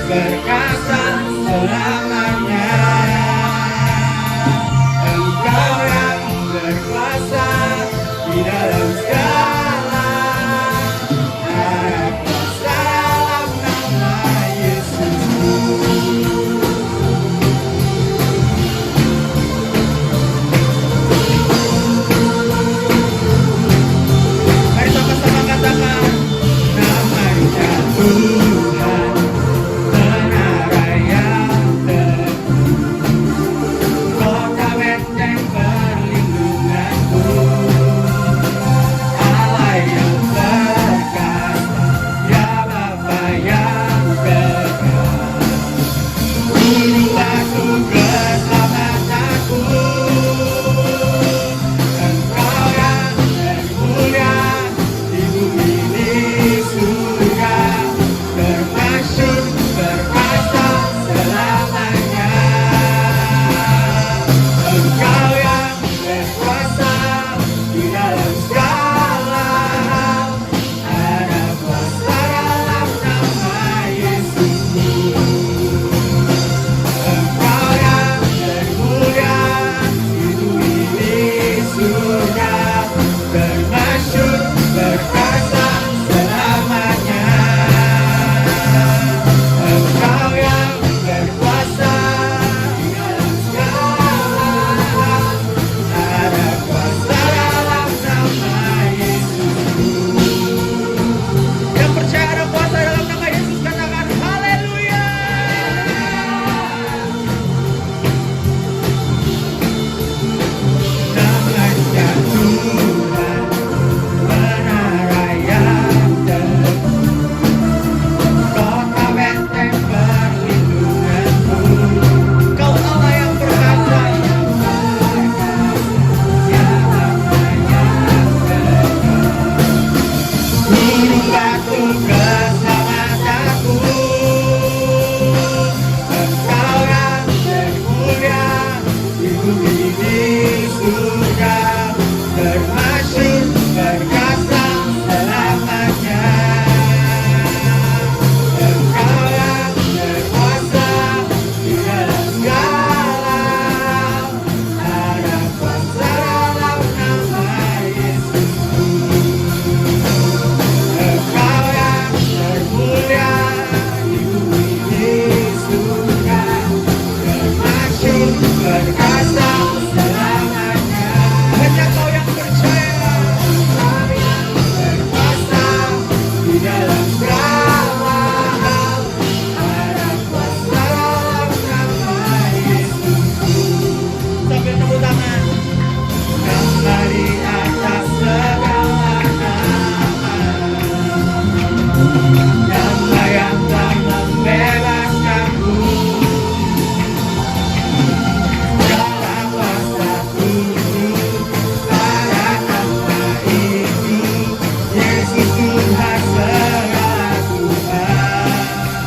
berkasa selamanya. Engkau yang berkuasa di dalam segala, ada kuasa dalam nama Yesusmu. Mari sama-sama katakan namanya Tuhan, menara yang teguh, kota benteng perlindunganku, Allah yang perkasa, ya Bapa yang kekal, gunung batu keselamatanku. Engkau yang termulia di bumi di surga, termasyhur berkasa selamanya. Engkau yang berkuasa di dalam segala hal, ada kuasa dalam nama Yesusmu. Engkau yang termulia di bumi di surga, termasyhur berkasa selamanya. Engkau yang berkuasa di dalam segala hal, ada kuasa dalam nama Yesusmu. Yang percaya ada kuasa dalam nama Yesus, katakan haleluya. Namanya Tuhan, menara yang teguh, kota benteng perlindunganku. Kau Allah yang perkasa, ya Bapa yang kekal, gunung batu keselamatanku. Engkau yang termulia di bumi di surga, termasyhur berkasa selamanya. Engkau yang berkuasa di dalam segala hal, ada kuasa dalam nama Yesusmu. Engkau yang termulia di bumi di surga, termasyhur berkasa selamanya. Hanya Kau yang percaya, Kau yang berkuasa di dalam segala hal, ada kuasa dalam nama Yesusmu. Sambil tepuk tangan. Nama di atas segala nama, nama yang telah membebaskanku. Dalam kuasa Tuhan, pada nama itu, Yesus Tuhan segala Tuhan.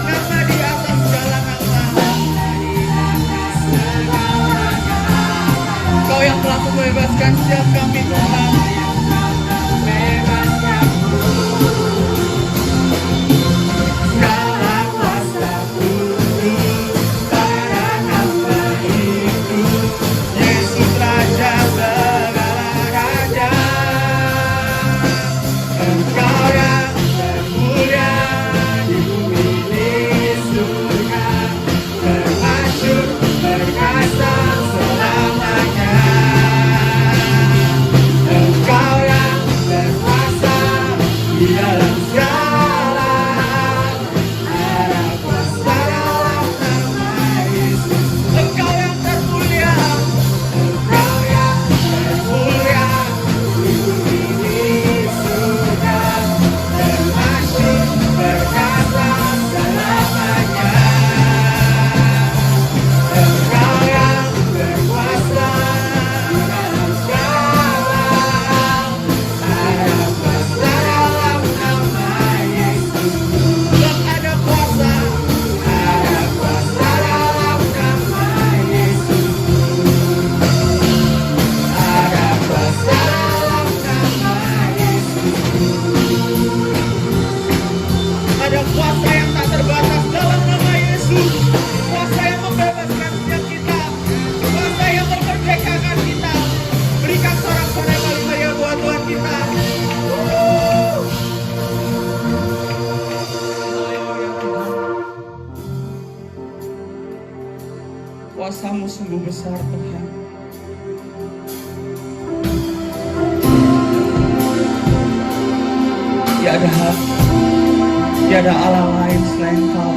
Nama di atas segala nama, Kau yang telah membebaskan setiap kami Tuhan. Bebaskanku. Dalam kuasa Tuhan, pada nama itu, Yesus Raja segala raja. Engkau yang termulia di bumi di surga, termasyhur berkasa selamanya. Engkau Kuasa-Mu sungguh besar Tuhan. Tiada Allah lain selain Kau.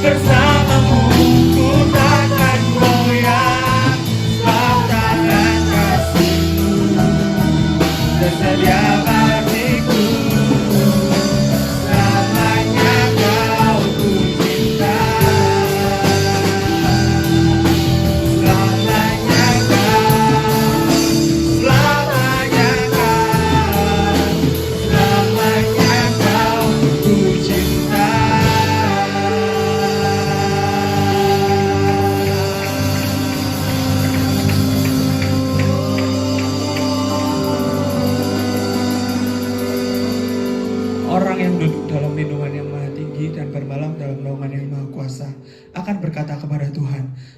Bersamamu ku takkan goyah, sebab tangan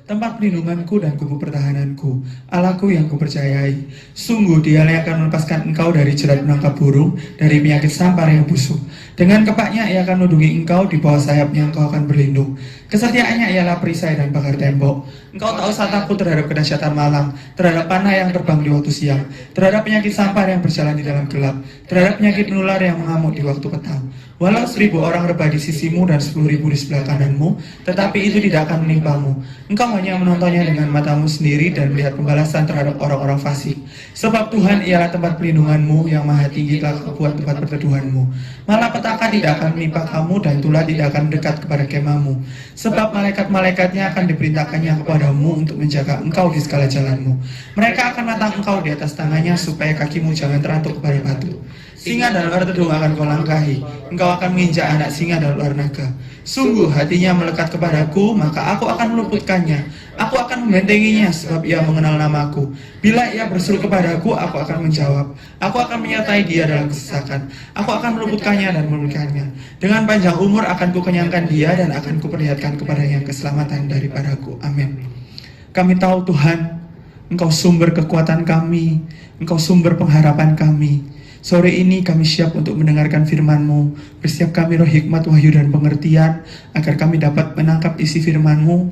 tempat pelindunganku dan kubu pertahananku, Allahku yang kupercayai. Sungguh Dialah yang akan melepaskan engkau dari jerat penangkap burung, dari penyakit sampar yang busuk. Dengan kepaknya Ia akan melindungi engkau, di bawah sayapnya engkau akan berlindung. Kesetiaannya ialah perisai dan pagar tembok. Engkau tak usah takut terhadap kedahsyatan malam, terhadap panah yang terbang di waktu siang, terhadap penyakit sampar yang berjalan di dalam gelap, terhadap penyakit menular yang mengamuk di waktu petang. Walau 1000 orang rebah di sisimu dan 10.000 di sebelah kananmu, tetapi itu tidak akan menimpamu. Engkau hanya menontonnya dengan matamu sendiri dan melihat pembalasan terhadap orang-orang fasik. Sebab Tuhan ialah tempat pelindunganmu, yang maha tinggi telah kubuat tempat perteduhanmu. Malapetaka tidak akan menimpa kamu, dan tulah tidak akan dekat kepada kemahmu. Sebab malaikat-malaikatnya akan diperintahkannya kepadamu untuk menjaga engkau di segala jalanmu. Mereka akan menatang engkau di atas tangannya, supaya kakimu jangan terantuk kepada batu. Singa dan ular tedung akan kau langkahi, engkau akan menginjak anak singa dan ular naga. Sungguh hatinya melekat kepadaku, maka aku akan meluputkannya. Aku akan membentenginya, sebab ia mengenal namaku. Bila ia berseru kepadaku, aku akan menjawab. Aku akan menyertai dia dalam kesesakan. Aku akan meluputkannya dan memulihkannya. Dengan panjang umur akan kukenyangkan dia, dan akan kuperlihatkan kepadanya keselamatan daripadaku. Amin. Kami tahu Tuhan, Engkau sumber kekuatan kami, Engkau sumber pengharapan kami. Sore ini kami siap untuk mendengarkan firman-Mu. Bersiap kami roh hikmat, wahyu, dan pengertian, agar kami dapat menangkap isi firman-Mu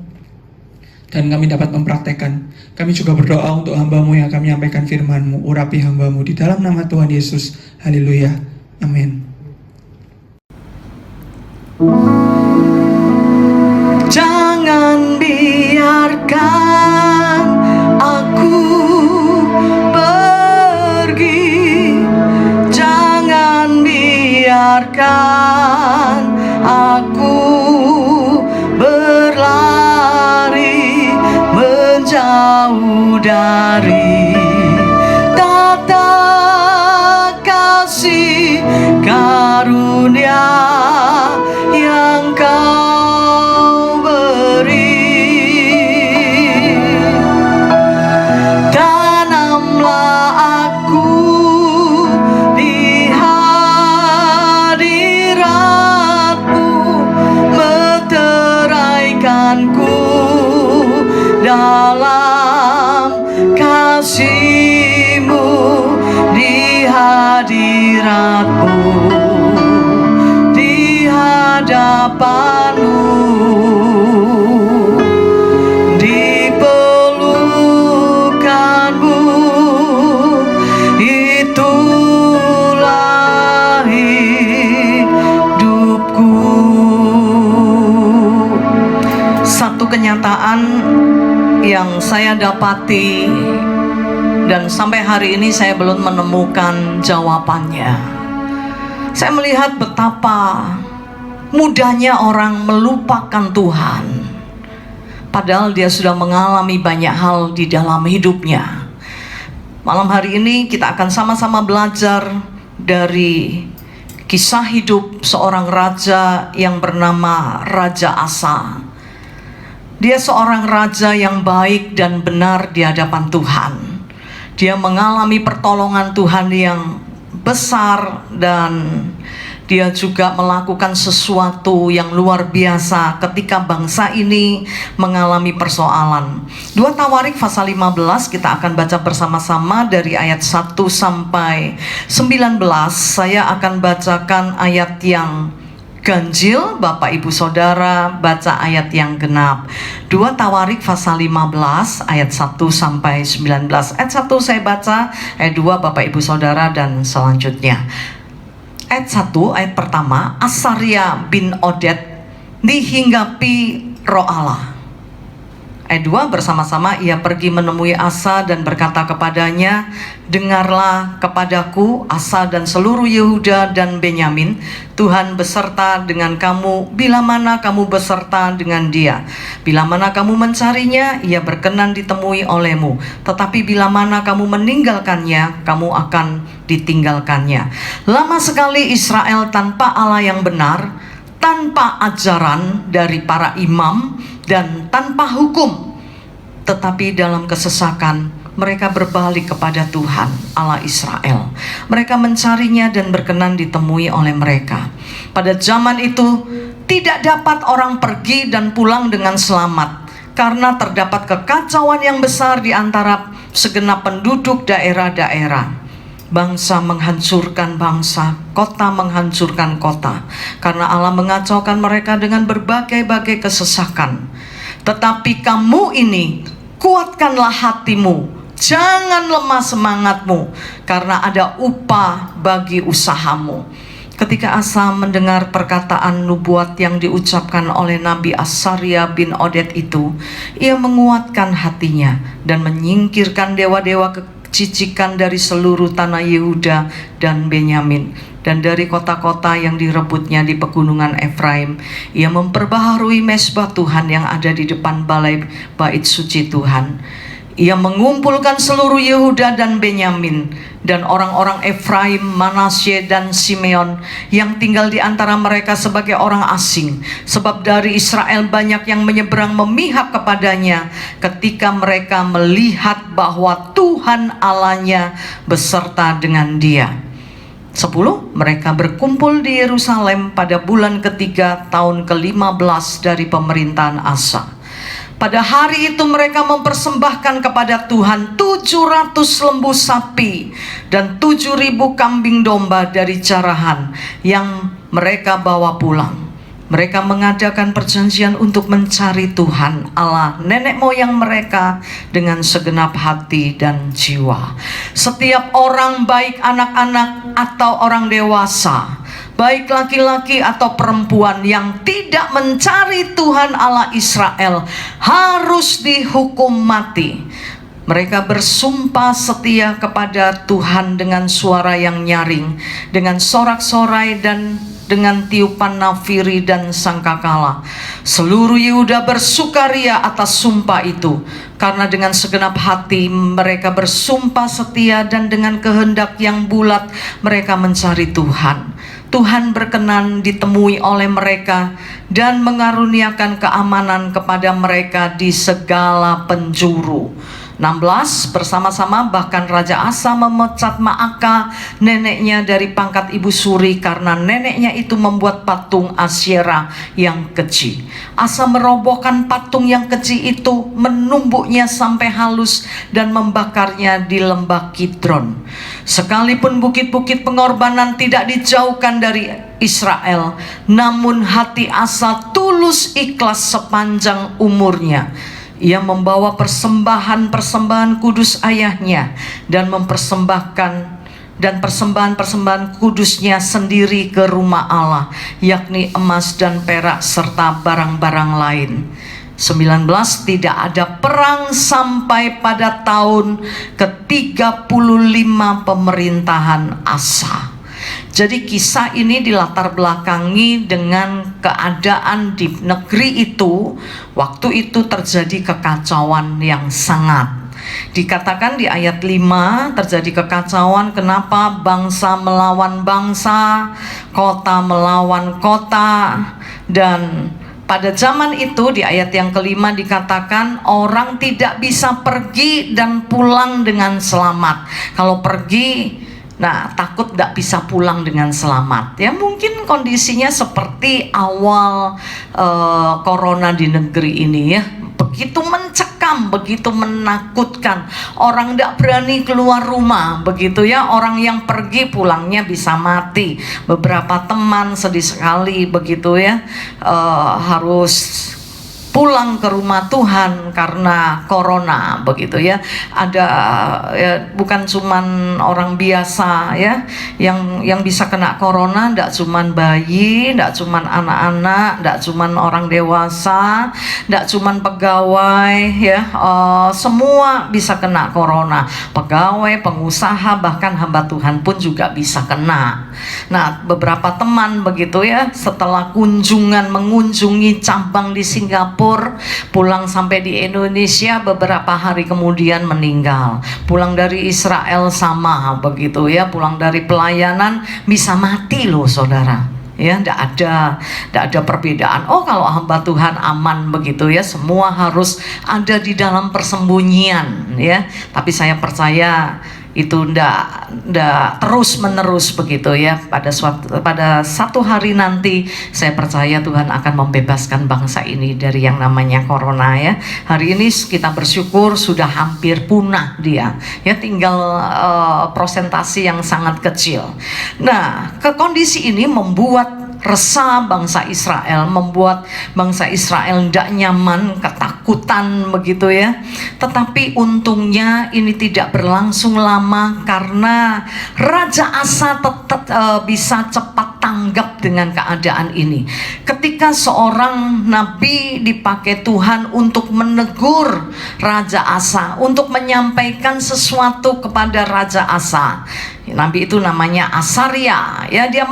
dan kami dapat mempraktekkan. Kami juga berdoa untuk hamba-Mu yang akan menyampaikan firman-Mu. Urapi hamba-Mu di dalam nama Tuhan Yesus. Haleluya. Amin. Jangan biarkan aku pergi, jangan biarkan aku berlari menjauh dari tata kasih karunia yang Kau beri. Tanamlah aku di hadirat-Mu, meteraikanku dalam kasih-Mu, di hadirat-Mu, di hadapan-Mu, di pelukan-Mu, itulah hidupku. Satu kenyataan yang saya dapati dan sampai hari ini saya belum menemukan jawabannya. Saya melihat betapa mudahnya orang melupakan Tuhan, padahal dia sudah mengalami banyak hal di dalam hidupnya. Malam hari ini kita akan sama-sama belajar dari kisah hidup seorang raja yang bernama Raja Asa. Dia seorang raja yang baik dan benar di hadapan Tuhan. Dia mengalami pertolongan Tuhan yang besar, dan dia juga melakukan sesuatu yang luar biasa ketika bangsa ini mengalami persoalan. 2 Tawarik pasal 15 kita akan baca bersama-sama dari ayat 1 sampai 19. Saya akan bacakan ayat yang ganjil, Bapak Ibu Saudara baca ayat yang genap. 2 Tawarik pasal 15 ayat 1 sampai 19. Ayat 1 saya baca, ayat 2 Bapak Ibu Saudara, dan selanjutnya. Ayat 1, ayat pertama, Asaria bin Oded dihinggapi roh Allah. Ayat 2, bersama-sama ia pergi menemui Asa dan berkata kepadanya, dengarlah kepadaku Asa dan seluruh Yehuda dan Benyamin, Tuhan beserta dengan kamu bila mana kamu beserta dengan dia. Bila mana kamu mencarinya, ia berkenan ditemui olehmu. Tetapi bila mana kamu meninggalkannya, kamu akan ditinggalkannya. Lama sekali Israel tanpa Allah yang benar, tanpa ajaran dari para imam, dan tanpa hukum. Tetapi dalam kesesakan mereka berbalik kepada Tuhan Allah Israel. Mereka mencarinya dan berkenan ditemui oleh mereka. Pada zaman itu tidak dapat orang pergi dan pulang dengan selamat, karena terdapat kekacauan yang besar di antara segenap penduduk daerah-daerah. Bangsa menghancurkan bangsa, kota menghancurkan kota, karena Allah mengacaukan mereka dengan berbagai-bagai kesesakan. Tetapi kamu ini, kuatkanlah hatimu, jangan lemah semangatmu, karena ada upah bagi usahamu. Ketika Asa mendengar perkataan nubuat yang diucapkan oleh Nabi Asaria bin Oded itu, ia menguatkan hatinya dan menyingkirkan dewa-dewa cicikan dari seluruh tanah Yehuda dan Benyamin, dan dari kota-kota yang direbutnya di pegunungan Efraim. Ia memperbaharui mezbah Tuhan yang ada di depan balai bait suci Tuhan. Ia mengumpulkan seluruh Yehuda dan Benyamin dan orang-orang Efraim, Manasye dan Simeon yang tinggal di antara mereka sebagai orang asing, sebab dari Israel banyak yang menyeberang memihak kepadanya ketika mereka melihat bahwa Tuhan Allahnya beserta dengan dia. 10. Mereka berkumpul di Yerusalem pada bulan ketiga tahun ke-15 dari pemerintahan Asa. Pada hari itu mereka mempersembahkan kepada Tuhan 700 lembu sapi dan 7.000 kambing domba dari jarahan yang mereka bawa pulang. Mereka mengadakan perjanjian untuk mencari Tuhan Allah nenek moyang mereka dengan segenap hati dan jiwa. Setiap orang, baik anak-anak atau orang dewasa, baik laki-laki atau perempuan yang tidak mencari Tuhan Allah Israel, harus dihukum mati. Mereka bersumpah setia kepada Tuhan dengan suara yang nyaring, dengan sorak-sorai dan dengan tiupan nafiri dan sangkakala. Seluruh Yehuda bersukaria atas sumpah itu, karena dengan segenap hati mereka bersumpah setia dan dengan kehendak yang bulat mereka mencari Tuhan. Tuhan berkenan ditemui oleh mereka dan mengaruniakan keamanan kepada mereka di segala penjuru. 16. Bersama-sama bahkan Raja Asa memecat Maaka neneknya dari pangkat ibu suri, karena neneknya itu membuat patung Asyera yang keji. Asa merobohkan patung yang keji itu, menumbuknya sampai halus dan membakarnya di lembah Kidron. Sekalipun bukit-bukit pengorbanan tidak dijauhkan dari Israel, namun hati Asa tulus ikhlas sepanjang umurnya. Ia membawa persembahan-persembahan kudus ayahnya dan mempersembahkan dan persembahan-persembahan kudusnya sendiri ke rumah Allah, yakni emas dan perak serta barang-barang lain. 19. Tidak ada perang sampai pada tahun ke-35 pemerintahan Asa. Jadi kisah ini dilatar belakangi dengan keadaan di negeri itu. Waktu itu terjadi kekacauan yang sangat. Dikatakan di ayat 5 terjadi kekacauan. Kenapa? Bangsa melawan bangsa, kota melawan kota. Dan pada zaman itu di ayat yang kelima dikatakan orang tidak bisa pergi dan pulang dengan selamat. Kalau pergi, takut tidak bisa pulang dengan selamat. Ya mungkin kondisinya seperti awal corona di negeri ini ya. Begitu mencekam, begitu menakutkan. Orang tidak berani keluar rumah, begitu ya. Orang yang pergi pulangnya bisa mati. Beberapa teman sedih sekali begitu ya, harus pulang ke rumah Tuhan karena corona begitu ya. Ada ya, bukan cuman orang biasa ya yang bisa kena corona, enggak cuman bayi, enggak cuman anak-anak, enggak cuman orang dewasa, enggak cuman pegawai ya, semua bisa kena corona. Pegawai, pengusaha, bahkan hamba Tuhan pun juga bisa kena. Nah, beberapa teman begitu ya, setelah mengunjungi cabang di Singapura, pulang sampai di Indonesia beberapa hari kemudian meninggal. Pulang dari Israel sama begitu ya, pulang dari pelayanan bisa mati loh saudara. Ya, tidak ada perbedaan. Oh, kalau hamba Tuhan aman begitu ya, semua harus ada di dalam persembunyian ya. Tapi saya percaya itu ndak terus menerus begitu ya. Pada satu hari nanti saya percaya Tuhan akan membebaskan bangsa ini dari yang namanya corona ya. Hari ini kita bersyukur sudah hampir punah dia ya, tinggal prosentasi yang sangat kecil. Nah, kondisi ini membuat resah bangsa Israel, membuat bangsa Israel tidak nyaman, ketakutan begitu ya. Tetapi untungnya ini tidak berlangsung lama karena Raja Asa tetap bisa cepat tanggap dengan keadaan ini. Ketika seorang nabi dipakai Tuhan untuk menegur Raja Asa, untuk menyampaikan sesuatu kepada Raja Asa. Nabi itu namanya Asaria ya, dia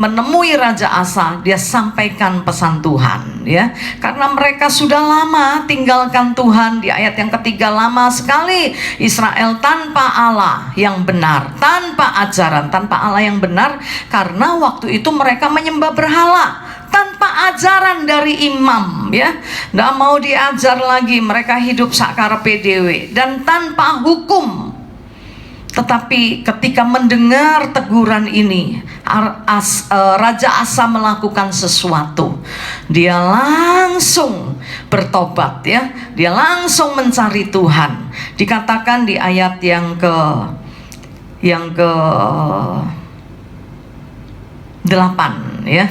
menemui Raja Asa, dia sampaikan pesan Tuhan ya, karena mereka sudah lama tinggalkan Tuhan. Di ayat yang ketiga, lama sekali Israel tanpa Allah yang benar, tanpa ajaran, tanpa Allah yang benar, karena waktu itu mereka menyembah berhala tanpa ajaran dari imam ya, nggak mau diajar lagi, mereka hidup sakarepe dhewe dan tanpa hukum. Tetapi ketika mendengar teguran ini, Raja Asa melakukan sesuatu. Dia langsung bertobat ya, dia langsung mencari Tuhan. Dikatakan di ayat yang ke 8 ya,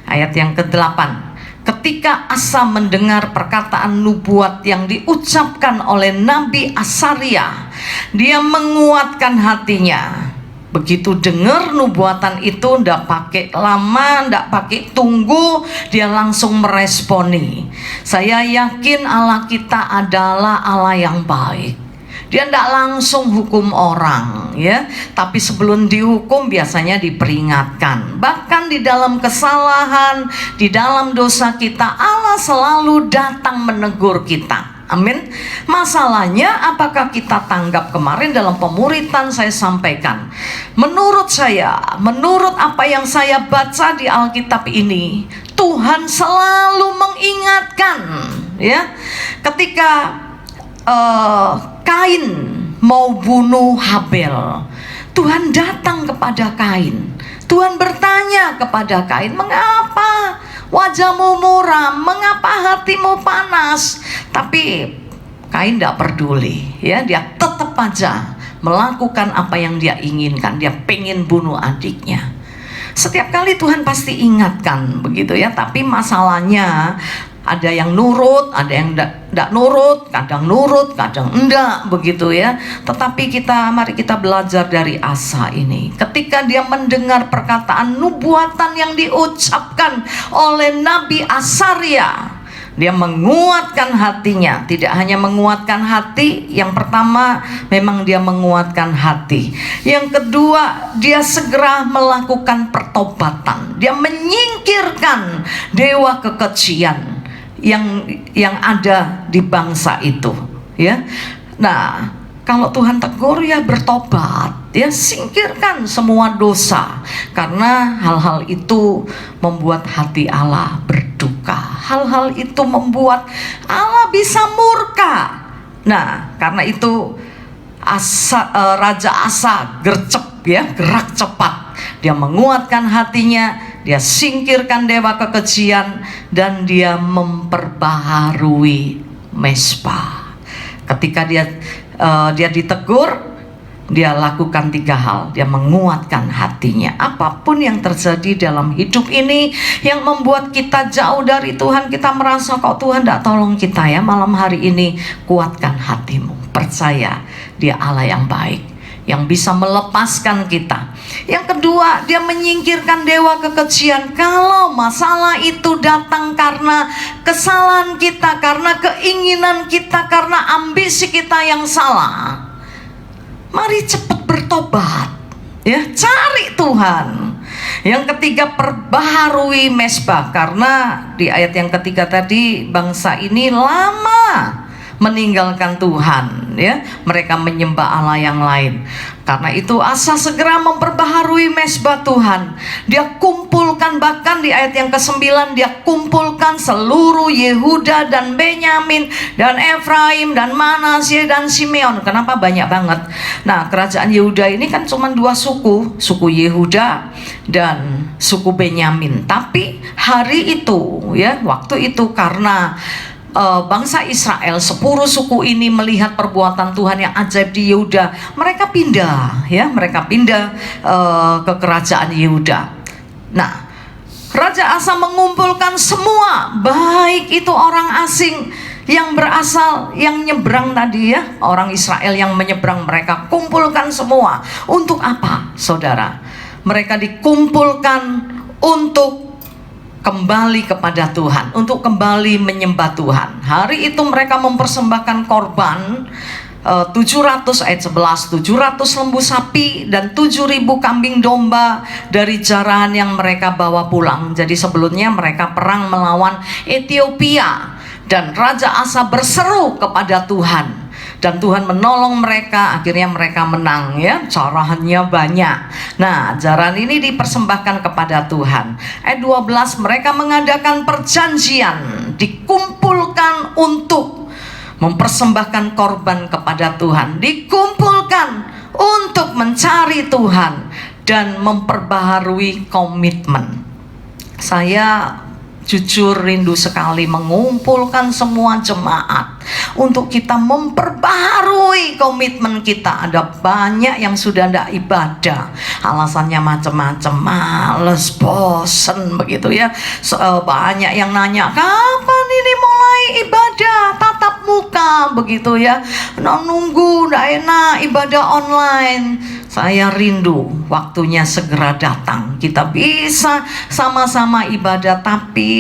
ayat yang ke-8. Ketika Asa mendengar perkataan nubuat yang diucapkan oleh Nabi Asaria, dia menguatkan hatinya. Begitu dengar nubuatan itu, ndak pakai lama, ndak pakai tunggu, dia langsung meresponi. Saya yakin Allah kita adalah Allah yang baik. Dia tidak langsung hukum orang ya, tapi sebelum dihukum biasanya diperingatkan. Bahkan di dalam kesalahan, di dalam dosa kita, Allah selalu datang menegur kita. Amin. Masalahnya apakah kita tanggap? Kemarin dalam pemuritan saya sampaikan, menurut apa yang saya baca di Alkitab ini, Tuhan selalu mengingatkan ya, ketika Kain mau bunuh Habel, Tuhan datang kepada Kain. Tuhan bertanya kepada Kain, mengapa wajahmu muram, mengapa hatimu panas? Tapi Kain tidak peduli ya, dia tetap aja melakukan apa yang dia inginkan. Dia pengen bunuh adiknya. Setiap kali Tuhan pasti ingatkan begitu ya, tapi masalahnya ada yang nurut, ada yang tidak nurut, kadang nurut, kadang enggak begitu ya. Tetapi mari kita belajar dari Asa ini. Ketika dia mendengar perkataan nubuatan yang diucapkan oleh Nabi Asaria, dia menguatkan hatinya. Tidak hanya menguatkan hati, yang pertama memang dia menguatkan hati. Yang kedua, dia segera melakukan pertobatan. Dia menyingkirkan dewa kekejian yang ada di bangsa itu ya. Nah, kalau Tuhan tegur ya bertobat ya, singkirkan semua dosa, karena hal-hal itu membuat hati Allah berduka. Hal-hal itu membuat Allah bisa murka. Nah, karena itu Raja Asa gercep ya, gerak cepat. Dia menguatkan hatinya, dia singkirkan dewa kekejian, dan dia memperbaharui Mesbah. Ketika dia ditegur, dia lakukan 3 hal. Dia menguatkan hatinya. Apapun yang terjadi dalam hidup ini yang membuat kita jauh dari Tuhan, kita merasa kok Tuhan tidak tolong kita ya, malam hari ini kuatkan hatimu. Percaya dia Allah yang baik, yang bisa melepaskan kita. Yang kedua, dia menyingkirkan dewa kekejian. Kalau masalah itu datang karena kesalahan kita, karena keinginan kita, karena ambisi kita yang salah, mari cepat bertobat ya, cari Tuhan. Yang ketiga, perbaharui Mesbah, karena di ayat yang ketiga tadi, bangsa ini lama meninggalkan Tuhan, ya. Mereka menyembah Allah yang lain. Karena itu Asa segera memperbaharui mezbah Tuhan. Dia kumpulkan, bahkan di ayat yang ke-9 dia kumpulkan seluruh Yehuda dan Benyamin dan Efraim dan Manasye dan Simeon. Kenapa banyak banget? Nah, kerajaan Yehuda ini kan cuma 2 suku, suku Yehuda dan suku Benyamin. Tapi hari itu, ya, waktu itu karena bangsa Israel, 10 suku ini melihat perbuatan Tuhan yang ajaib di Yehuda, mereka pindah, ya, mereka pindah ke kerajaan Yehuda. Nah, Raja Asa mengumpulkan semua, baik itu orang asing yang berasal, yang nyebrang tadi, ya, orang Israel yang menyeberang, mereka kumpulkan semua. Untuk apa, saudara? Mereka dikumpulkan untuk kembali kepada Tuhan, untuk kembali menyembah Tuhan. Hari itu mereka mempersembahkan korban 700 ayat 11, 700 lembu sapi dan 7.000 kambing domba dari jarahan yang mereka bawa pulang. Jadi sebelumnya mereka perang melawan Ethiopia dan Raja Asa berseru kepada Tuhan. Dan Tuhan menolong mereka, akhirnya mereka menang, ya. Jarahannya banyak. Nah, jarahan ini dipersembahkan kepada Tuhan. Ayat 12, mereka mengadakan perjanjian, dikumpulkan untuk mempersembahkan korban kepada Tuhan, dikumpulkan untuk mencari Tuhan dan memperbaharui komitmen. Saya jujur rindu sekali mengumpulkan semua jemaat untuk kita memperbaharui komitmen kita. Ada banyak yang sudah tidak ibadah, alasannya macam-macam, males, bosen begitu, ya. Banyak yang nanya, kapan ini mulai ibadah tatap muka begitu, ya. Nunggu, tidak enak ibadah online. Saya rindu waktunya segera datang, kita bisa sama-sama ibadah. Tapi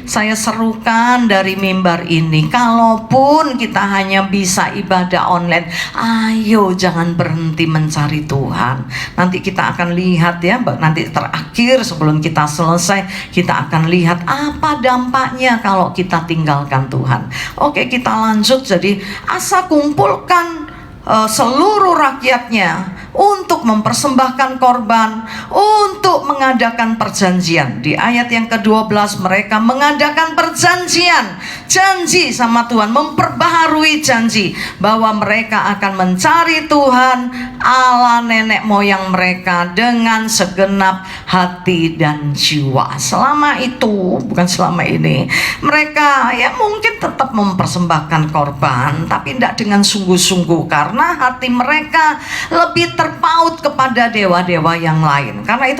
saya serukan dari mimbar ini, kalaupun kita hanya bisa ibadah online, ayo jangan berhenti mencari Tuhan. Nanti kita akan lihat, ya, nanti terakhir sebelum kita selesai, kita akan lihat apa dampaknya kalau kita tinggalkan Tuhan. Oke, kita lanjut. Jadi Asa kumpulkan seluruh rakyatnya untuk mempersembahkan korban, untuk mengadakan perjanjian. Di ayat yang ke-12 mereka mengadakan perjanjian, janji sama Tuhan, memperbaharui janji bahwa mereka akan mencari Tuhan Allah nenek moyang mereka dengan segenap hati dan jiwa. Selama itu, bukan selama ini, mereka ya mungkin tetap mempersembahkan korban, tapi tidak dengan sungguh-sungguh, karena hati mereka lebih terpaut kepada dewa-dewa yang lain. Karena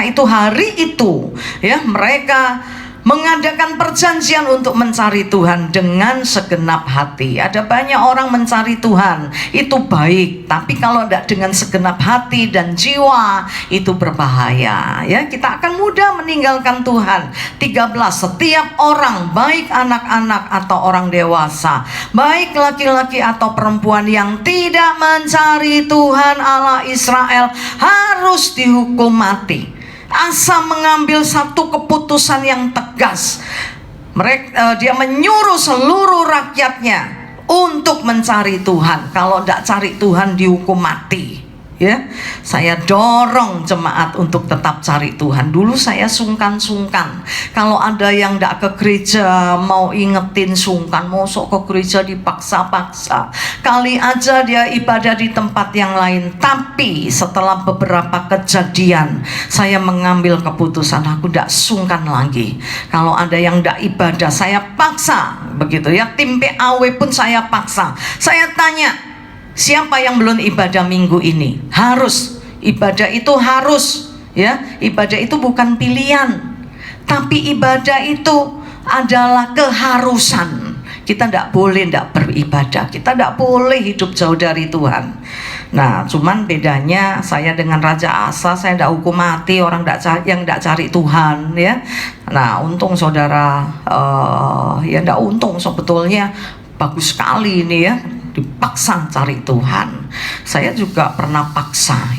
itu hari itu, ya, mereka mengadakan perjanjian untuk mencari Tuhan dengan segenap hati. Ada banyak orang mencari Tuhan, itu baik, tapi kalau tidak dengan segenap hati dan jiwa, itu berbahaya, ya. Kita akan mudah meninggalkan Tuhan. 13, setiap orang, baik anak-anak atau orang dewasa, baik laki-laki atau perempuan yang tidak mencari Tuhan Allah Israel, harus dihukum mati. Asa mengambil satu keputusan yang tegas. Dia menyuruh seluruh rakyatnya untuk mencari Tuhan. Kalau tidak cari Tuhan, dihukum mati. Ya, saya dorong jemaat untuk tetap cari Tuhan. Dulu saya sungkan-sungkan. Kalau ada yang tidak ke gereja, mau ingetin sungkan, mosok ke gereja dipaksa-paksa. Kali aja dia ibadah di tempat yang lain. Tapi setelah beberapa kejadian, saya mengambil keputusan, aku tidak sungkan lagi. Kalau ada yang tidak ibadah, saya paksa, begitu, ya. Tim PAW pun saya paksa. Saya tanya, siapa yang belum ibadah minggu ini? Harus. Ibadah itu harus, ya. Ibadah itu bukan pilihan, tapi ibadah itu adalah keharusan. Kita tidak boleh tidak beribadah, kita tidak boleh hidup jauh dari Tuhan. Nah, cuman bedanya saya dengan Raja Asa, saya tidak hukum mati orang yang tidak cari Tuhan, ya. Nah, untung saudara, ya tidak untung sebetulnya, bagus sekali ini, ya. dipaksa cari Tuhan. Saya juga pernah paksa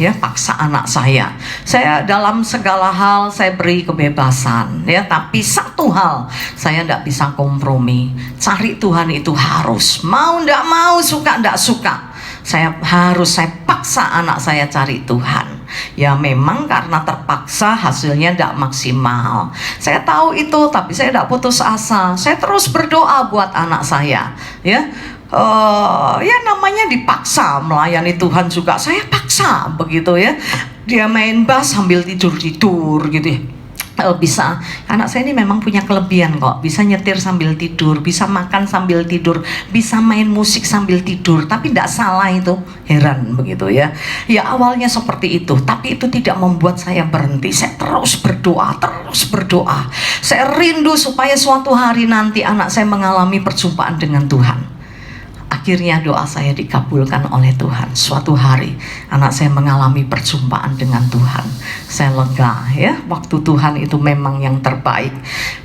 anak saya. Saya dalam segala hal saya beri kebebasan ya, tapi satu hal saya tidak bisa kompromi. Cari Tuhan itu harus, mau tidak mau, suka tidak suka, saya paksa anak saya cari Tuhan. Ya memang karena terpaksa hasilnya tidak maksimal. Saya tahu itu, tapi saya tidak putus asa. Saya terus berdoa buat anak saya. Ya namanya dipaksa melayani Tuhan juga. Saya paksa begitu ya. Dia main bass sambil tidur gitu ya. Bisa, anak saya ini memang punya kelebihan kok, bisa nyetir sambil tidur, bisa makan sambil tidur, bisa main musik sambil tidur, tapi tidak salah itu, heran begitu ya. Ya awalnya seperti itu, tapi itu tidak membuat saya berhenti. Saya terus berdoa. Saya rindu supaya suatu hari nanti anak saya mengalami perjumpaan dengan Tuhan. Akhirnya doa saya dikabulkan oleh Tuhan. Suatu hari anak saya mengalami perjumpaan dengan Tuhan. Saya lega ya, waktu Tuhan itu memang yang terbaik.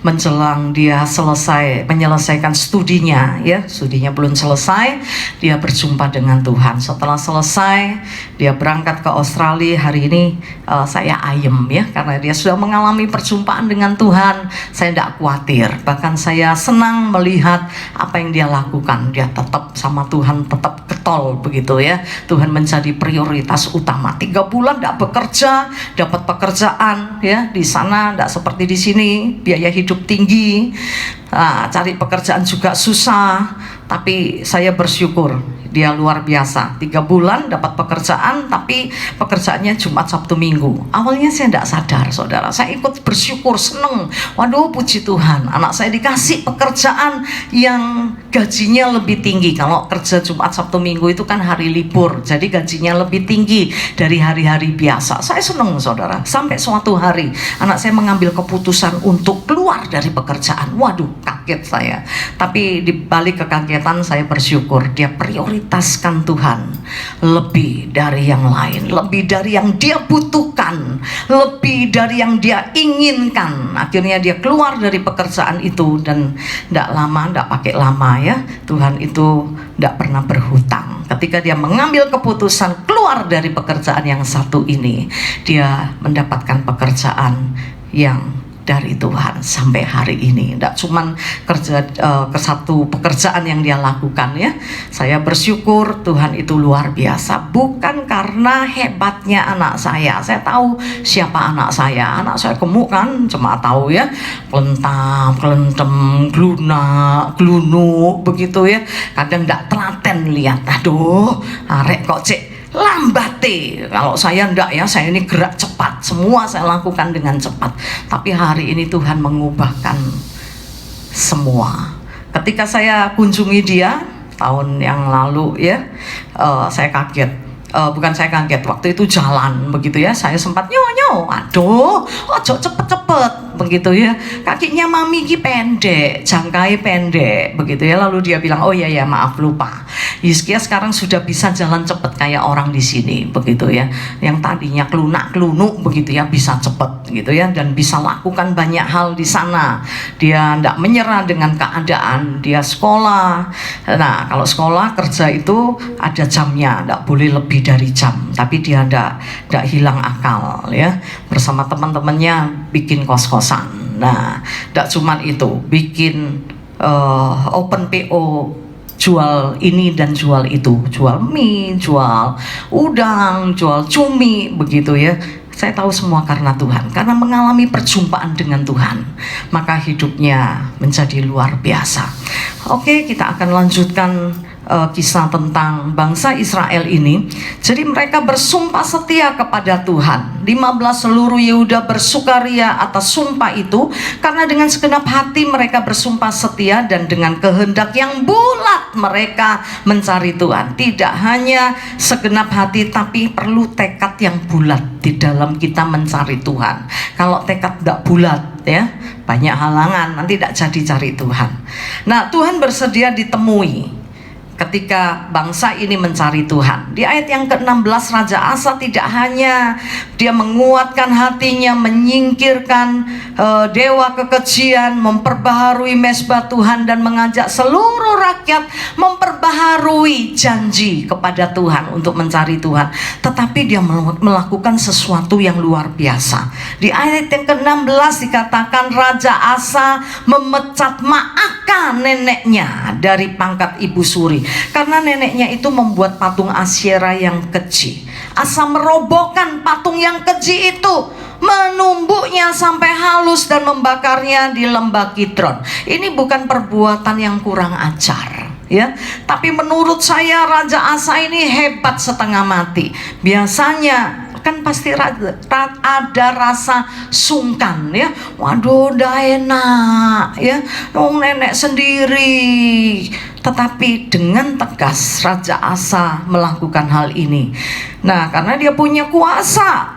Menjelang dia menyelesaikan studinya ya, studinya belum selesai, dia berjumpa dengan Tuhan. Setelah selesai, dia berangkat ke Australia. Hari ini saya ayem ya, karena dia sudah mengalami perjumpaan dengan Tuhan. Saya tidak khawatir, bahkan saya senang melihat apa yang dia lakukan. Dia tetap sama Tuhan, tetap getol begitu ya. Tuhan menjadi prioritas utama. 3 bulan tidak bekerja, dapat pekerjaan ya di sana, tidak seperti di sini, biaya hidup tinggi. Cari pekerjaan juga susah, tapi saya bersyukur dia luar biasa. 3 bulan dapat pekerjaan, tapi pekerjaannya Jumat, Sabtu, Minggu. Awalnya saya tidak sadar, saudara. Saya ikut bersyukur, seneng. Waduh, puji Tuhan, anak saya dikasih pekerjaan yang gajinya lebih tinggi. Kalau kerja Jumat, Sabtu, Minggu itu kan hari libur, jadi gajinya lebih tinggi dari hari-hari biasa. Saya seneng, saudara. Sampai suatu hari anak saya mengambil keputusan untuk keluar dari pekerjaan. Waduh, kaget saya. Tapi di balik kekagetan saya bersyukur, dia prioritaskan Tuhan lebih dari yang lain, lebih dari yang dia butuhkan, lebih dari yang dia inginkan. Akhirnya dia keluar dari pekerjaan itu, dan tidak pakai lama ya, Tuhan itu tidak pernah berhutang. Ketika dia mengambil keputusan keluar dari pekerjaan yang satu ini, dia mendapatkan pekerjaan yang dari Tuhan sampai hari ini. Tidak cuma kerja ke satu pekerjaan yang dia lakukan ya. Saya bersyukur Tuhan itu luar biasa. Bukan karena hebatnya anak saya. Saya tahu siapa anak saya. Anak saya gemuk kan, cuma tahu ya, kelentam, kelentem, glunuk begitu ya. Kadang tidak telaten lihat. Aduh, arek kok cek lambate. Kalau saya enggak ya, saya ini gerak cepat, semua saya lakukan dengan cepat. Tapi hari ini Tuhan mengubahkan semua. Ketika saya kunjungi dia tahun yang lalu ya, saya kaget. Bukan saya kaget, waktu itu jalan begitu ya, saya sempat nyo, aduh, ojo cepet-cepet begitu ya, kakinya mami ki pendek, jangkai pendek begitu ya. Lalu dia bilang, oh ya maaf lupa, Yiskia sekarang sudah bisa jalan cepet kayak orang di sini begitu ya, yang tadinya kelunuk begitu ya, bisa cepet gitu ya, dan bisa lakukan banyak hal di sana. Dia tidak menyerah dengan keadaan, dia sekolah. Nah kalau sekolah kerja itu ada jamnya, tidak boleh lebih dari jam, tapi dia tidak hilang akal ya, bersama teman-temannya bikin kos-kosan. Nah tidak cuma itu, bikin open PO, jual ini dan jual itu, jual mie, jual udang, jual cumi begitu ya. Saya tahu semua karena Tuhan, karena mengalami perjumpaan dengan Tuhan, maka hidupnya menjadi luar biasa. Oke, kita akan lanjutkan kisah tentang bangsa Israel ini. Jadi mereka bersumpah setia kepada Tuhan. 15 seluruh Yehuda bersukaria atas sumpah itu, karena dengan segenap hati mereka bersumpah setia, dan dengan kehendak yang bulat mereka mencari Tuhan. Tidak hanya segenap hati, tapi perlu tekad yang bulat di dalam kita mencari Tuhan. Kalau tekad tidak bulat ya, banyak halangan, nanti tidak jadi cari Tuhan. Nah Tuhan bersedia ditemui ketika bangsa ini mencari Tuhan. Di ayat yang ke-16, Raja Asa tidak hanya dia menguatkan hatinya, menyingkirkan dewa kekejian, memperbaharui mezbah Tuhan, dan mengajak seluruh rakyat memperbaharui janji kepada Tuhan untuk mencari Tuhan, tetapi dia melakukan sesuatu yang luar biasa. Di ayat yang ke-16 dikatakan Raja Asa memecat Maaka neneknya dari pangkat ibu suri, karena neneknya itu membuat patung Asyera yang keji. Asa merobohkan patung yang keji itu, menumbuknya sampai halus dan membakarnya di lembah Kidron. Ini bukan perbuatan yang kurang ajar, ya. Tapi menurut saya Raja Asa ini hebat setengah mati. Biasanya kan pasti ada rasa sungkan, ya. Waduh, dah enak, ya. Dong nenek sendiri. Tetapi dengan tegas Raja Asa melakukan hal ini. Nah, karena dia punya kuasa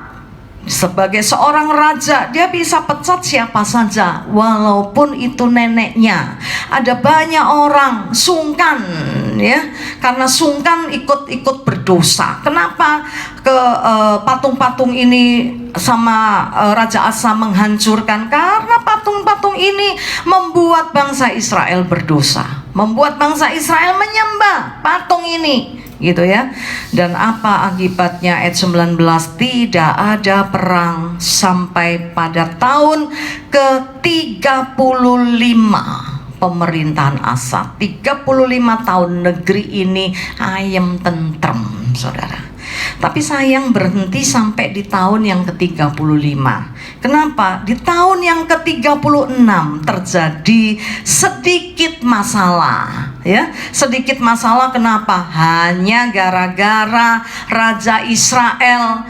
sebagai seorang raja, dia bisa pecat siapa saja, walaupun itu neneknya. Ada banyak orang sungkan, ya, karena sungkan ikut berdosa. Kenapa patung-patung ini sama Raja Asa menghancurkan? Karena patung-patung ini membuat bangsa Israel berdosa, membuat bangsa Israel menyembah patung ini, gitu ya. Dan apa akibatnya? Ayat 19, tidak ada perang sampai pada tahun ke-35 pemerintahan Asa. 35 tahun negeri ini ayem tentrem, saudara. Tapi sayang berhenti sampai di tahun yang ke-35. Kenapa? Di tahun yang ke-36 terjadi sedikit masalah, ya. Sedikit masalah, kenapa? Hanya gara-gara Raja Israel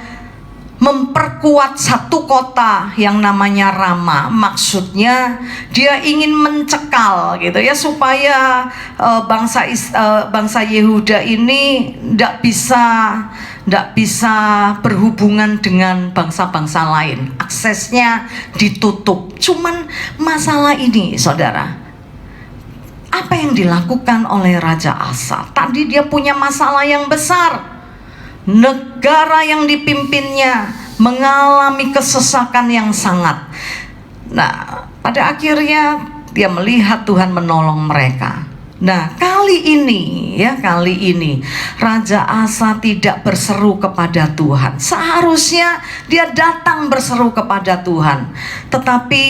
memperkuat satu kota yang namanya Rama. Maksudnya dia ingin mencekal, gitu ya, supaya bangsa Yehuda ini tidak bisa berhubungan dengan bangsa-bangsa lain. Aksesnya ditutup. Cuman masalah ini, saudara, apa yang dilakukan oleh Raja Asa? Tadi dia punya masalah yang besar. Negara yang dipimpinnya mengalami kesesakan yang sangat. Nah, pada akhirnya dia melihat Tuhan menolong mereka. Nah, kali ini Raja Asa tidak berseru kepada Tuhan. Seharusnya dia datang berseru kepada Tuhan. Tetapi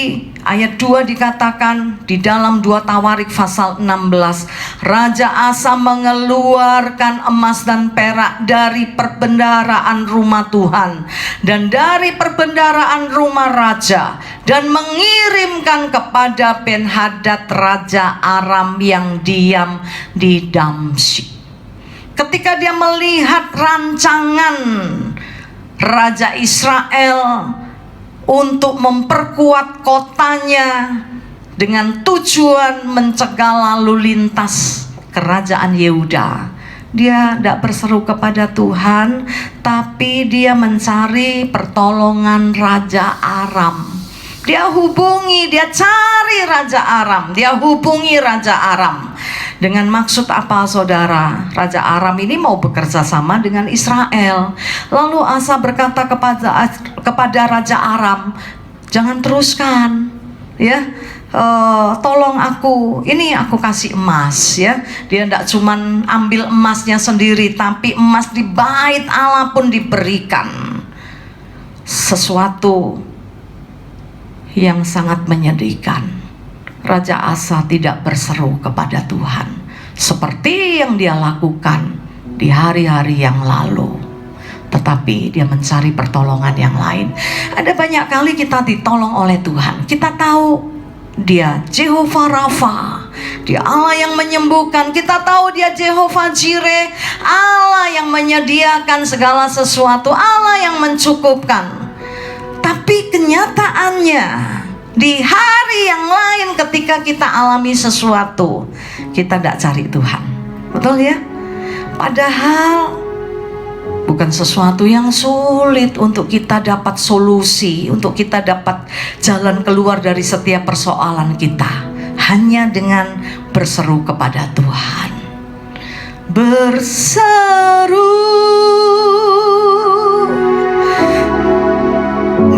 ayat 2 dikatakan di dalam 2 Tawarik pasal 16, Raja Asa mengeluarkan emas dan perak dari perbendaharaan rumah Tuhan dan dari perbendaharaan rumah raja, dan mengirimkan kepada Ben-Hadad Raja Aram yang diam di Damsyik. Ketika dia melihat rancangan Raja Israel untuk memperkuat kotanya dengan tujuan mencegah lalu lintas kerajaan Yehuda, dia tidak berseru kepada Tuhan, tapi dia mencari pertolongan Raja Aram. Dia cari Raja Aram, dia hubungi Raja Aram. Dengan maksud apa, saudara? Raja Aram ini mau bekerja sama dengan Israel. Lalu Asa berkata kepada Raja Aram, jangan teruskan, ya. Tolong aku, ini aku kasih emas, ya. Dia tidak cuman ambil emasnya sendiri, tapi emas di bait Allah pun diberikan. Sesuatu yang sangat menyedihkan. Raja Asa tidak berseru kepada Tuhan seperti yang dia lakukan di hari-hari yang lalu, tetapi dia mencari pertolongan yang lain. Ada banyak kali kita ditolong oleh Tuhan. Kita tahu dia Jehovah Rafa, dia Allah yang menyembuhkan. Kita tahu dia Jehovah Jireh, Allah yang menyediakan segala sesuatu, Allah yang mencukupkan. Tapi kenyataannya di hari yang lain, ketika kita alami sesuatu, kita tidak cari Tuhan. Betul ya? Padahal bukan sesuatu yang sulit untuk kita dapat solusi, untuk kita dapat jalan keluar dari setiap persoalan kita. Hanya dengan berseru kepada Tuhan. Berseru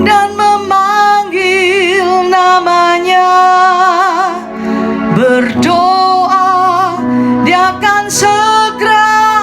dan memanggil namanya, berdoa, dia akan segera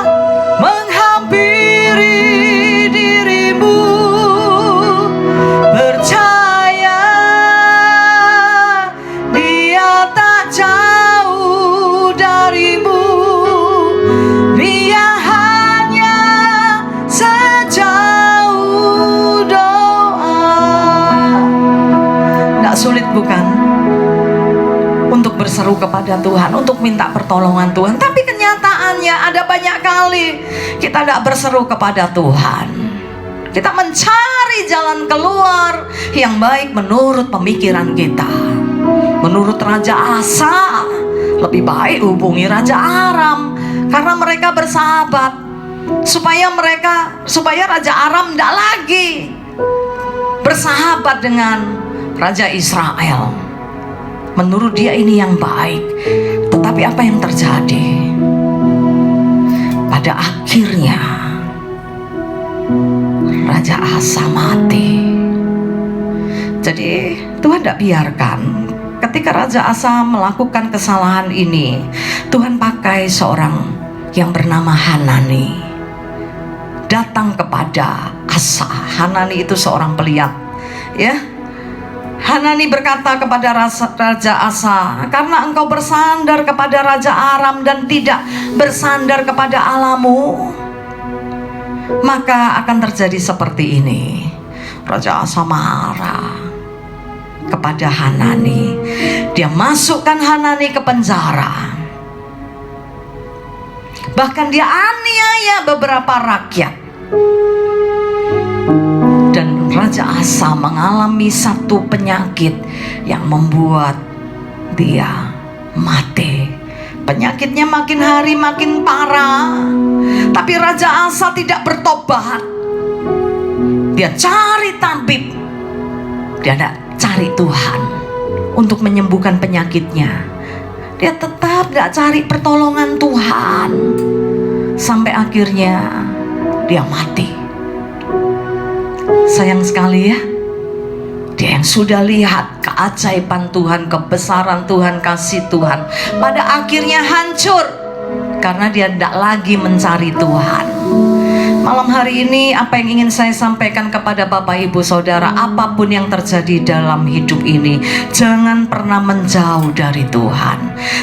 berseru kepada Tuhan untuk minta pertolongan Tuhan. Tapi kenyataannya ada banyak kali kita tidak berseru kepada Tuhan. Kita mencari jalan keluar yang baik menurut pemikiran kita. Menurut Raja Asa, lebih baik hubungi Raja Aram karena mereka bersahabat, supaya Raja Aram tidak lagi bersahabat dengan Raja Israel. Menurut dia ini yang baik. Tetapi apa yang terjadi? Pada akhirnya Raja Asa mati. Jadi Tuhan tidak biarkan. Ketika Raja Asa melakukan kesalahan ini, Tuhan pakai seorang yang bernama Hanani datang kepada Asa. Hanani itu seorang pelihat, ya. Hanani berkata kepada Raja Asa, karena engkau bersandar kepada Raja Aram dan tidak bersandar kepada Allahmu, maka akan terjadi seperti ini. Raja Asa marah kepada Hanani. Dia masukkan Hanani ke penjara. Bahkan dia aniaya beberapa rakyat. Dan Raja Asa mengalami satu penyakit yang membuat dia mati. Penyakitnya makin hari makin parah. Tapi Raja Asa tidak bertobat. Dia cari tabib. Dia tidak cari Tuhan untuk menyembuhkan penyakitnya. Dia tetap tidak cari pertolongan Tuhan. Sampai akhirnya dia mati. Sayang sekali ya, dia yang sudah lihat keajaiban Tuhan, kebesaran Tuhan, kasih Tuhan, pada akhirnya hancur karena dia tidak lagi mencari Tuhan. Malam hari ini apa yang ingin saya sampaikan kepada Bapak Ibu Saudara, apapun yang terjadi dalam hidup ini, jangan pernah menjauh dari Tuhan.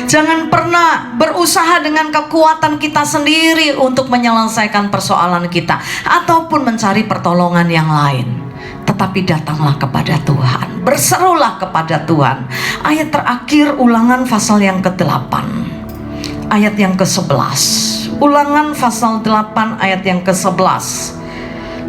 Jangan pernah berusaha dengan kekuatan kita sendiri untuk menyelesaikan persoalan kita ataupun mencari pertolongan yang lain. Tetapi datanglah kepada Tuhan, berserulah kepada Tuhan. Ayat terakhir Ulangan pasal yang ke-8, ayat yang ke-11. Ulangan pasal 8 ayat yang ke-11.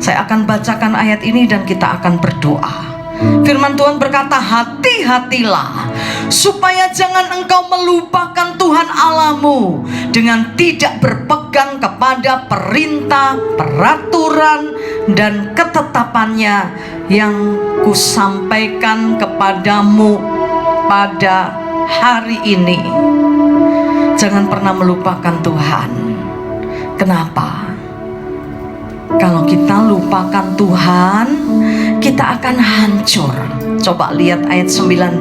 Saya akan bacakan ayat ini dan kita akan berdoa. Firman Tuhan berkata, hati-hatilah supaya jangan engkau melupakan Tuhan Allahmu dengan tidak berpegang kepada perintah, peraturan, dan ketetapannya yang kusampaikan kepadamu pada hari ini. Jangan pernah melupakan Tuhan. Kenapa? Kalau kita lupakan Tuhan, kita akan hancur. Coba lihat ayat 19.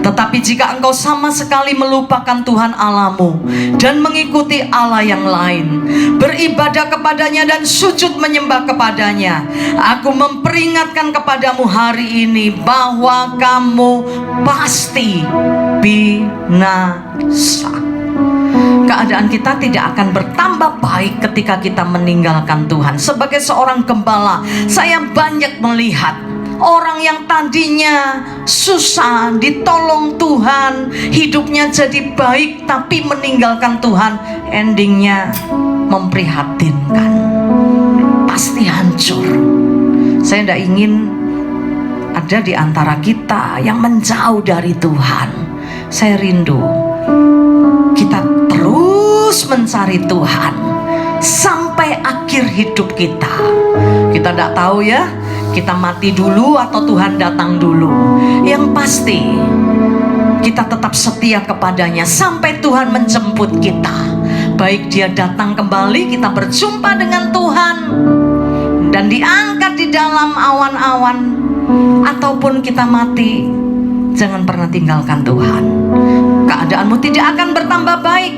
Tetapi jika engkau sama sekali melupakan Tuhan Allahmu dan mengikuti Allah yang lain, beribadah kepadanya dan sujud menyembah kepadanya, aku memperingatkan kepadamu hari ini bahwa kamu pasti binasa. Keadaan kita tidak akan bertambah baik ketika kita meninggalkan Tuhan. Sebagai seorang gembala, saya banyak melihat orang yang tadinya susah ditolong Tuhan, hidupnya jadi baik, tapi meninggalkan Tuhan, endingnya memprihatinkan, pasti hancur. Saya tidak ingin ada di antara kita yang menjauh dari Tuhan. Saya rindu kita terus mencari Tuhan sampai akhir hidup kita. Kita tidak tahu ya, kita mati dulu atau Tuhan datang dulu. Yang pasti kita tetap setia kepadanya sampai Tuhan menjemput kita. Baik dia datang kembali, kita berjumpa dengan Tuhan dan diangkat di dalam awan-awan, ataupun kita mati, jangan pernah tinggalkan Tuhan. Keadaanmu tidak akan bertambah baik,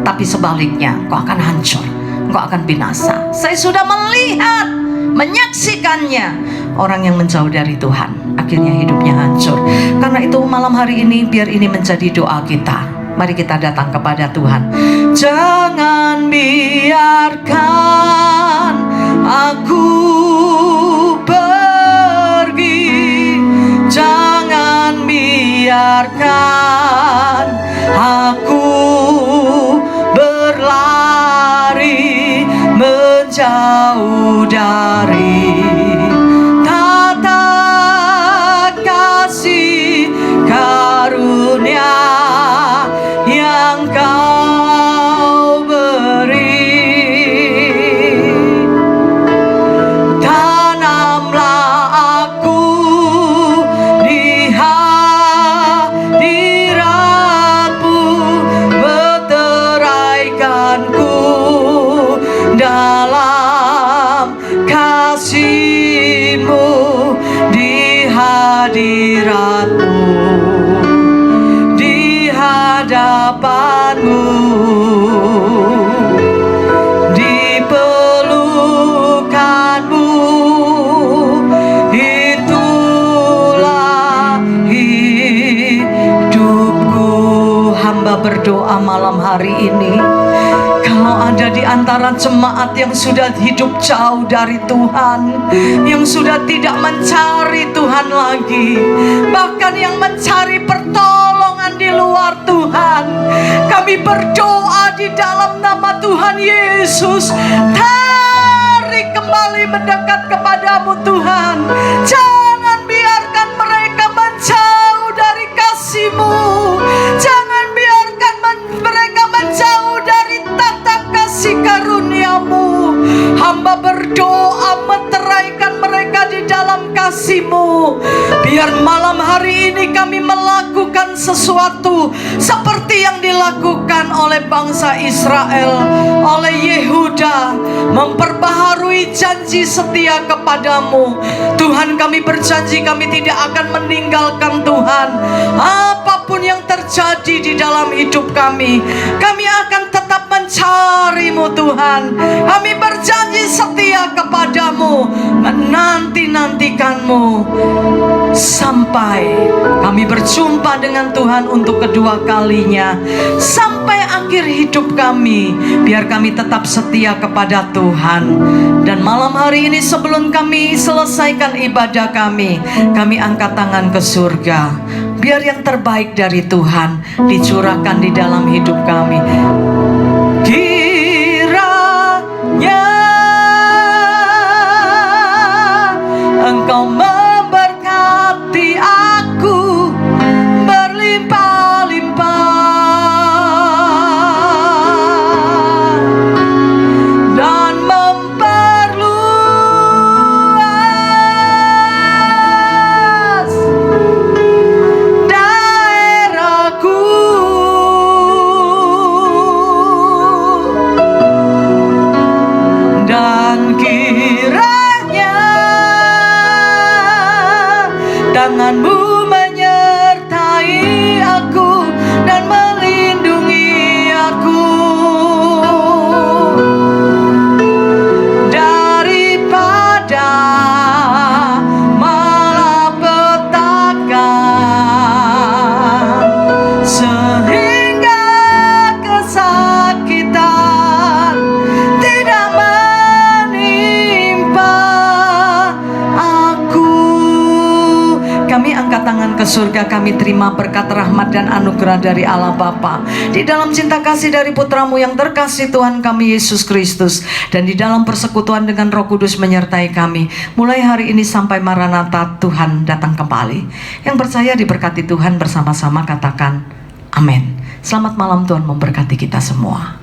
tapi sebaliknya kau akan hancur, kau akan binasa. Saya sudah melihat, menyaksikannya, orang yang menjauh dari Tuhan akhirnya hidupnya hancur. Karena itu malam hari ini biar ini menjadi doa kita. Mari kita datang kepada Tuhan. Jangan biarkan aku pergi, jangan biarkan biarkan aku berlari menjauh dari tata kasih karunia yang Kau beri. Tanamlah aku di hadirat-Mu, meteraikanku dalam kasih-Mu, di hadirat-Mu, di hadapan-Mu, di pelukan-Mu, itulah hidupku. Hamba berdoa malam hari ini, kalau ada di antara jemaat yang sudah hidup jauh dari Tuhan, yang sudah tidak mencari Tuhan lagi, bahkan yang mencari pertolongan di luar Tuhan, kami berdoa di dalam nama Tuhan Yesus, tarik kembali mendekat kepadamu Tuhan. Jangan biarkan mereka menjauh dari kasih-Mu. Jangan biarkan mereka menjauh dari tata kasih karunia-Mu. Hamba berdoa, meteraikan mereka di dalam kasih-Mu. Biar malam hari ini kami melakukan sesuatu seperti yang dilakukan oleh bangsa Israel, oleh Yehuda, memperbaharui janji setia kepadamu. Tuhan, kami berjanji kami tidak akan meninggalkan Tuhan. Apapun yang terjadi di dalam hidup kami akan tetap mencari-Mu Tuhan. Kami berjanji setia kepadamu, menanti-nantikan-Mu sampai kami berjumpa dengan Tuhan untuk kedua kalinya. Sampai akhir hidup kami, biar kami tetap setia kepada Tuhan. Dan malam hari ini sebelum kami selesaikan ibadah kami angkat tangan ke surga. Biar yang terbaik dari Tuhan dicurahkan di dalam hidup kami. Kiranya Engkau memberkati aku berlimpah-limpah dan memperluas daerahku. Dan kiranya tangan-Mu menyertai aku dan melindungi aku daripada malapetaka, sehingga kesakitan tidak menimpa aku. Kami angkat tangan ke surga, kami terima berkat rahmat dan anugerah dari Allah Bapa, di dalam cinta kasih dari Putra-Mu yang terkasih Tuhan kami Yesus Kristus, dan di dalam persekutuan dengan Roh Kudus menyertai kami mulai hari ini sampai Maranatha Tuhan datang kembali. Yang percaya diberkati Tuhan bersama-sama katakan amin. Selamat malam, Tuhan memberkati kita semua.